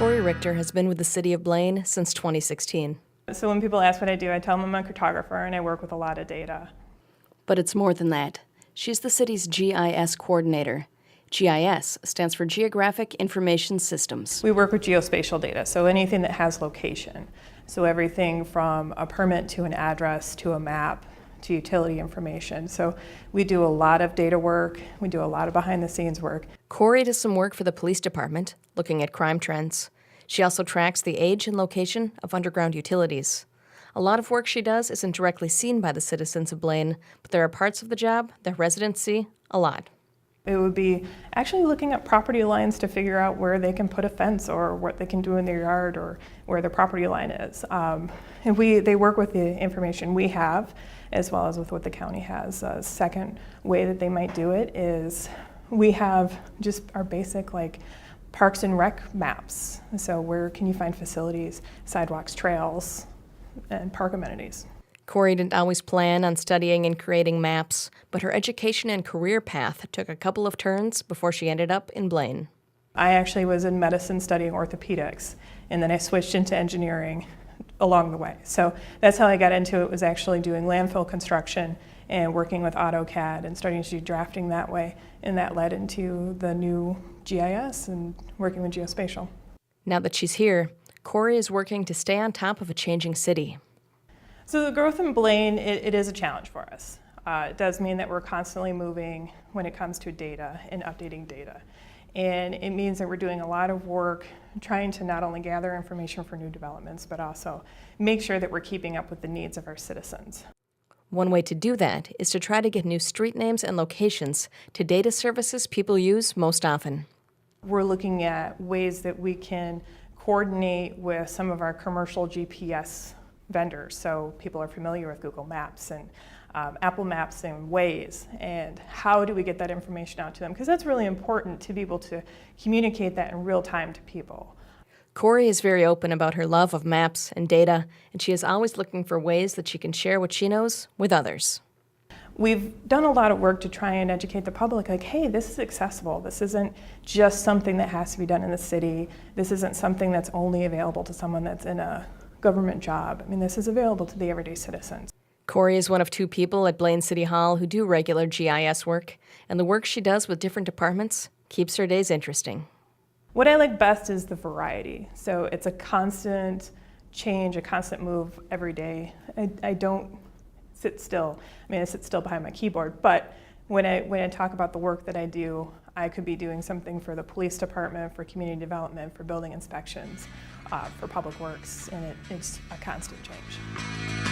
Cory Richter has been with the city of Blaine since 2016. So when people ask what I do, I tell them I'm a cartographer and I work with a lot of data. But it's more than that. She's the city's GIS Coordinator. GIS stands for Geographic Information Systems. We work with geospatial data, so anything that has location. So everything from a permit to an address to a map to utility information. So we do a lot of data work, we do a lot of behind the scenes work. Cory does some work for the police department, looking at crime trends. She also tracks the age and location of underground utilities. A lot of work she does isn't directly seen by the citizens of Blaine, but there are parts of the job that residents see a lot. It would be actually looking at property lines to figure out where they can put a fence or what they can do in their yard or where the property line is. And they work with the information we have as well as with what the county has. A second way that they might do it is we have just our basic parks and rec maps. So where can you find facilities, sidewalks, trails, and park amenities. Cory didn't always plan on studying and creating maps, but her education and career path took a couple of turns before she ended up in Blaine. I actually was in medicine studying orthopedics, and then I switched into engineering along the way. So that's how I got into it, was actually doing landfill construction and working with AutoCAD and starting to do drafting that way, and that led into the new GIS and working with geospatial. Now that she's here, Cory is working to stay on top of a changing city. So the growth in Blaine, it is a challenge for us. It does mean that we're constantly moving when it comes to data and updating data. And it means that we're doing a lot of work trying to not only gather information for new developments, but also make sure that we're keeping up with the needs of our citizens. One way to do that is to try to get new street names and locations to data services people use most often. We're looking at ways that we can coordinate with some of our commercial GPS vendors. So people are familiar with Google Maps and Apple Maps and Waze, and how do we get that information out to them? Because that's really important to be able to communicate that in real time to people. Cory is very open about her love of maps and data, and she is always looking for ways that she can share what she knows with others. We've done a lot of work to try and educate the public, hey, this is accessible. This isn't just something that has to be done in the city. This isn't something that's only available to someone that's in a government job. This is available to the everyday citizens. Cory is one of two people at Blaine City Hall who do regular GIS work, and the work she does with different departments keeps her days interesting. What I like best is the variety. So it's a constant change, a constant move every day. I don't sit still. I sit still behind my keyboard, but when I talk about the work that I do, I could be doing something for the police department, for community development, for building inspections, for public works, and it's a constant change.